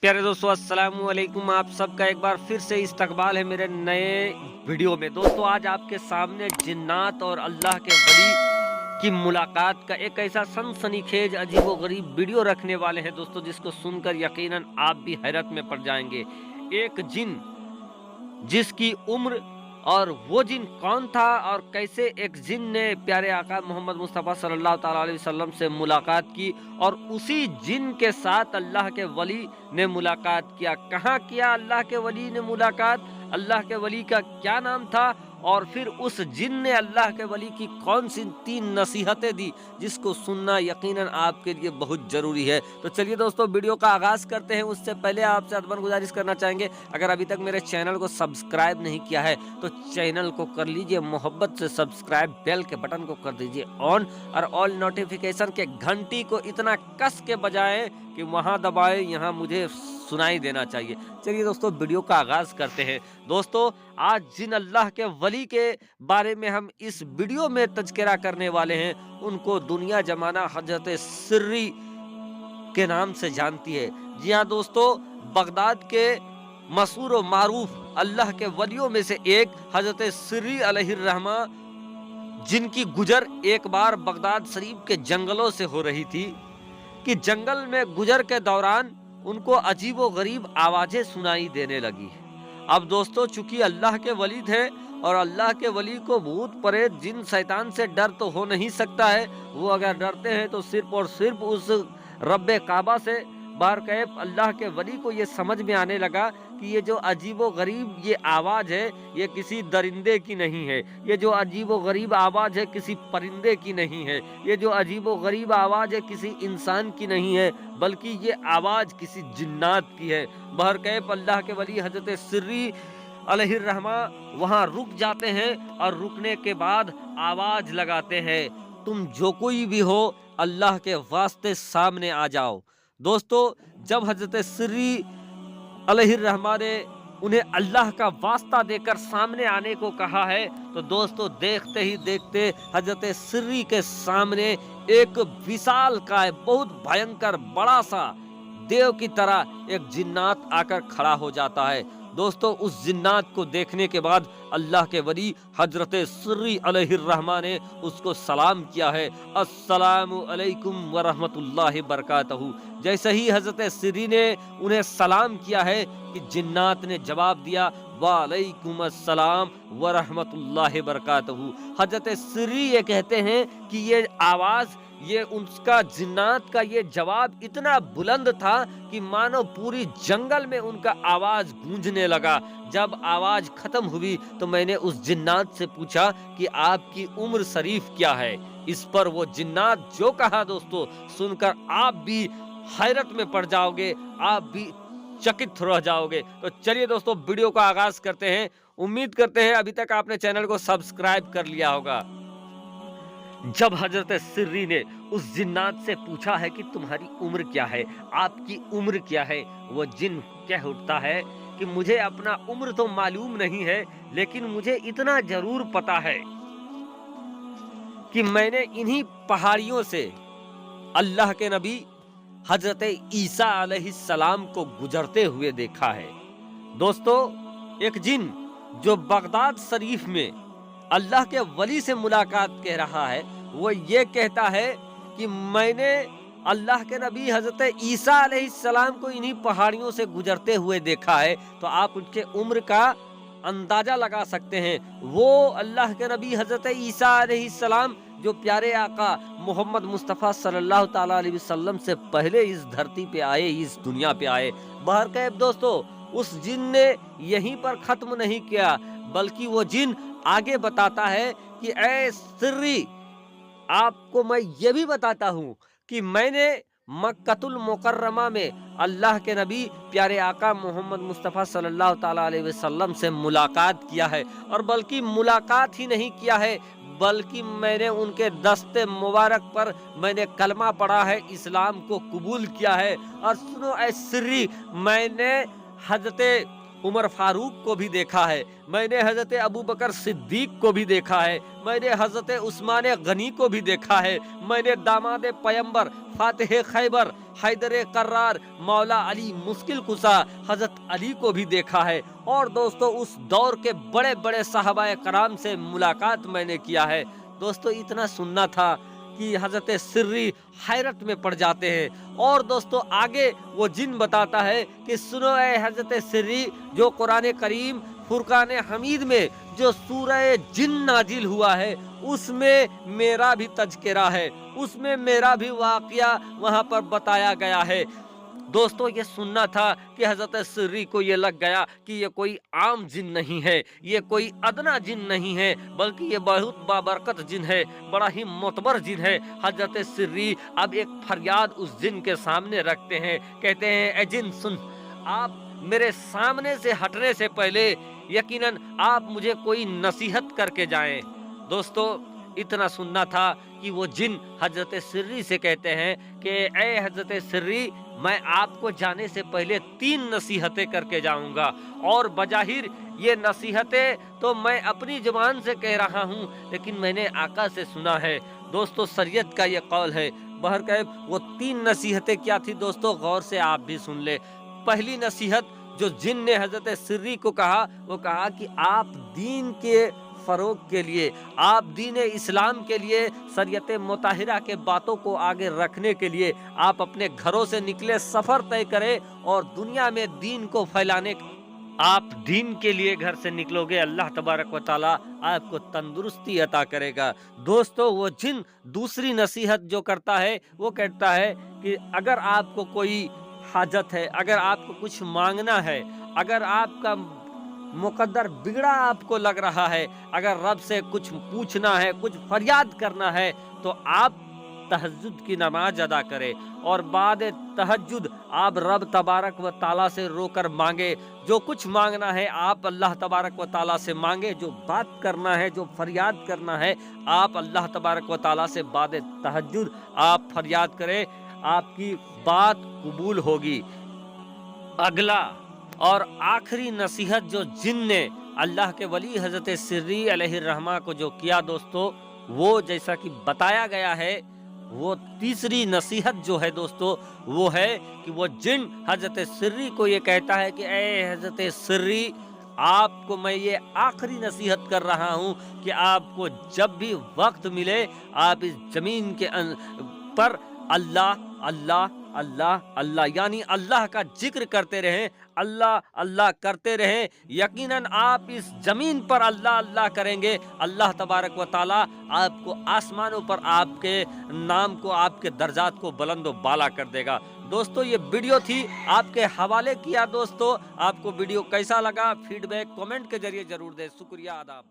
प्यारे दोस्तों, अस्सलाम वालेकुम। आप सबका एक बार फिर से इस्तकबाल है मेरे नए वीडियो में। दोस्तों, आज आपके सामने जिन्नात और अल्लाह के वली की मुलाकात का एक ऐसा सनसनीखेज अजीबोगरीब वीडियो रखने वाले हैं दोस्तों, जिसको सुनकर यकीनन आप भी हैरत में पड़ जाएंगे। एक जिन जिसकी उम्र और वो जिन कौन था और कैसे एक जिन ने प्यारे आका मोहम्मद मुस्तफ़ा सल्लल्लाहु ताला अलैहि वसल्लम से मुलाकात की और उसी जिन के साथ अल्लाह के वली ने मुलाकात किया। कहाँ किया अल्लाह के वली ने मुलाकात, अल्लाह के वली का क्या नाम था, और फिर उस जिन ने अल्लाह के वली की कौन सी 3 नसीहतें दी, जिसको सुनना यकीनन आपके लिए बहुत ज़रूरी है। तो चलिए दोस्तों, वीडियो का आगाज़ करते हैं। उससे पहले आपसे अदबन गुजारिश करना चाहेंगे, अगर अभी तक मेरे चैनल को सब्सक्राइब नहीं किया है तो चैनल को कर लीजिए मोहब्बत से सब्सक्राइब, बेल के बटन को कर दीजिए ऑन, और ऑल नोटिफिकेशन के घंटी को इतना कस के बजाएं कि वहां दबाएं, यहाँ मुझे सुनाई देना चाहिए। चलिए दोस्तों, वीडियो का आगाज करते हैं। दोस्तों, आज जिन अल्लाह के वली के बारे में हम इस वीडियो में तज़किरा करने वाले हैं, उनको दुनिया जमाना हजरत सिर्री के नाम से जानती है। जी हाँ दोस्तों, बगदाद के मशहूर व मारूफ अल्लाह के वलियों में से एक हजरत सिर्री अलैहिर्रहमा, जिनकी गुजर एक बार बगदाद शरीफ के जंगलों से हो रही थी कि जंगल में गुजर के दौरान उनको अजीबो गरीब आवाजें सुनाई देने लगी। अब दोस्तों, चूंकि अल्लाह के वली थे और अल्लाह के वली को भूत प्रेत जिन शैतान से डर तो हो नहीं सकता है। वो अगर डरते हैं तो सिर्फ और सिर्फ उस रब्बे काबा से। बारकैफ अल्लाह के वली को ये समझ में आने लगा कि ये जो अजीबो गरीब ये आवाज़ है, ये किसी दरिंदे की नहीं है, ये जो अजीबो गरीब आवाज़ है किसी परिंदे की नहीं है, ये जो अजीबो गरीब आवाज़ है किसी इंसान की नहीं है, बल्कि ये आवाज़ किसी जिन्नात की है। बहरकैफ अल्लाह के वली हजरत सिर्री अलैहिर्रहमा वहाँ रुक जाते हैं और रुकने के बाद आवाज़ लगाते हैं, तुम जो कोई भी हो अल्लाह के वास्ते सामने आ जाओ। दोस्तों, जब हजरत सिर्री अलैहिर्रहमा ने उन्हें अल्लाह का वास्ता देकर सामने आने को कहा है, तो दोस्तों देखते ही देखते हजरत सिर्री के सामने एक विशाल काय, बहुत भयंकर बड़ा सा देव की तरह एक जिन्नात आकर खड़ा हो जाता है। दोस्तों, उस जिन्नात को देखने के बाद अल्लाह के वली हजरत सिर्री अलैहिर्रहमा ने उसको सलाम किया है, अस्सलामु अलैकुम व रहमतुल्लाहि बरकातहू। जैसे ही हजरत सिर्री ने उन्हें सलाम किया है कि जिन्नात ने जवाब दिया, वालेकुम अस्सलाम व रहमतुल्लाहि बरकातहू। हजरत सिर्री ये कहते हैं कि ये आवाज़, ये उनका जिन्नात का ये जवाब इतना बुलंद था कि मानो पूरी जंगल में उनका आवाज गूंजने लगा। जब आवाज खत्म हुई तो मैंने उस जिन्नात से पूछा कि आपकी उम्र शरीफ क्या है। इस पर वो जिन्नात जो कहा दोस्तों, सुनकर आप भी हैरत में पड़ जाओगे, आप भी चकित रह जाओगे। तो चलिए दोस्तों, वीडियो का आगाज करते हैं। उम्मीद करते हैं अभी तक आपने चैनल को सब्सक्राइब कर लिया होगा। जब हजरत सिर्री ने उस जिन्नात से पूछा है कि तुम्हारी उम्र क्या है, आपकी उम्र क्या है, वो जिन कह उठता है कि मुझे अपना उम्र तो मालूम नहीं है, लेकिन मुझे इतना जरूर पता है कि मैंने इन्हीं पहाड़ियों से अल्लाह के नबी हजरत ईसा अलैहिस्सलाम को गुजरते हुए देखा है। दोस्तों, एक जिन जो बगदाद शरीफ में अल्लाह के वली से मुलाकात कह रहा है, वो ये कहता है कि मैंने अल्लाह के नबी हजरत ईसा अलैहिस्सलाम को इन्हीं पहाड़ियों से गुजरते हुए देखा है। तो आप उनके उम्र का अंदाजा लगा सकते हैं। वो अल्लाह के नबी हजरत ईसा अलैहिस्सलाम जो प्यारे आका मोहम्मद मुस्तफ़ा सल्लल्लाहु ताला अलैहि वसल्लम से पहले इस धरती पे आए, इस दुनिया पे आए। बहरकैफ दोस्तों, उस जिन ने यहीं पर खत्म नहीं किया, बल्कि वो जिन आगे बताता है कि ऐ सिर्री, आपको मैं ये भी बताता हूँ कि मैंने मक्कतुल मुकर्रमा में अल्लाह के नबी प्यारे आका मोहम्मद मुस्तफ़ा सल्लल्लाहु ताला अलैहि वसल्लम से मुलाकात किया है, और बल्कि मुलाकात ही नहीं किया है, बल्कि मैंने उनके दस्ते मुबारक पर मैंने कलमा पढ़ा है, इस्लाम को कबूल किया है। और सुनो ऐ सिर्री, मैंने हजरत उमर फारूक को भी देखा है, मैंने हजरत अबू बकर सिद्दीक को भी देखा है, मैंने हजरत उस्मान गनी को भी देखा है, मैंने दामाद पैगंबर फातिह खैबर हैदर कर्रार मौला अली मुश्किल कुशा हजरत अली को भी देखा है। और दोस्तों उस दौर के बड़े बड़े सहाबाए कराम से मुलाकात मैंने किया है। दोस्तों इतना सुनना था कि हजरत सिर्री हैरत में पड़ जाते हैं। और दोस्तों आगे वो जिन बताता है कि सुनो ए हजरत सिर्री, जो कुरान करीम फुरकान हमीद में जो सूरह जिन नाजिल हुआ है उसमें मेरा भी तज़किरा है, उसमें मेरा भी वाक़या वहाँ पर बताया गया है। दोस्तों ये सुनना था कि हजरत सिर्री को ये लग गया कि ये कोई आम जिन नहीं है, ये कोई अदना जिन नहीं है, बल्कि ये बहुत बाबरकत जिन है, बड़ा ही मोतबर जिन है। हजरत सिर्री अब एक फरियाद उस जिन के सामने रखते हैं, कहते हैं ए जिन सुन, आप मेरे सामने से हटने से पहले यकीनन आप मुझे कोई नसीहत करके जाएं। दोस्तों इतना सुनना था कि वो जिन हजरत सिर्री से कहते हैं कि ए हजरत सिर्री, मैं आपको जाने से पहले 3 नसीहतें करके जाऊंगा। और बजाहिर ये नसीहतें तो मैं अपनी जुबान से कह रहा हूँ, लेकिन मैंने आका से सुना है। दोस्तों शरीयत का ये कौल है। बहरकैफ वो 3 नसीहतें क्या थी दोस्तों, गौर से आप भी सुन ले। पहली नसीहत जो जिन ने हजरत सिर्री को कहा, वो कहा कि आप दीन के फरोग के लिए, आप दीन इस्लाम के लिए, शरीयत मुताहिरा के बातों को आगे रखने के लिए आप अपने घरों से निकले, सफर तय करें और दुनिया में दीन को फैलाने। आप दीन के लिए घर से निकलोगे, अल्लाह तबारक व तआला आपको तंदुरुस्ती अता करेगा। दोस्तों वो जिन दूसरी नसीहत जो करता है वो कहता है कि अगर आपको कोई हाजत है, अगर आपको कुछ मांगना है, अगर आपका मुकद्दर बिगड़ा आपको लग रहा है, अगर रब से कुछ पूछना है, कुछ फरियाद करना है, तो आप तहज्जुद की नमाज अदा करें और बाद तहज्जुद आप रब तबारक व ताला से रोकर मांगे। जो कुछ मांगना है आप अल्लाह तबारक व ताला से मांगे, जो बात करना है, जो फरियाद करना है, आप अल्लाह तबारक व ताला से बाद तहज्जुद आप फरियाद करें, आपकी बात कबूल होगी। अगला और आखिरी नसीहत जो जिन ने अल्लाह के वली हजरत सिर्री अलैहिर्रहमा को जो किया दोस्तों, वो जैसा कि बताया गया है, वो तीसरी नसीहत जो है दोस्तों वो है कि वो जिन हजरत सिर्री को ये कहता है कि ए हजरत सिर्री, आपको मैं ये आखिरी नसीहत कर रहा हूँ कि आपको जब भी वक्त मिले आप इस जमीन के पर अल्लाह अल्लाह अल्लाह अल्लाह यानी अल्लाह का जिक्र करते रहें, अल्लाह अल्लाह करते रहें। यकीनन आप इस जमीन पर अल्लाह अल्लाह करेंगे, अल्लाह तबारक व ताला आपको आसमानों पर आपके नाम को, आपके दर्जात को बुलंद व बाला कर देगा। दोस्तों ये वीडियो थी आपके हवाले किया। दोस्तों आपको वीडियो कैसा लगा, फीडबैक कमेंट के जरिए जरूर दें। शुक्रिया, आदाब।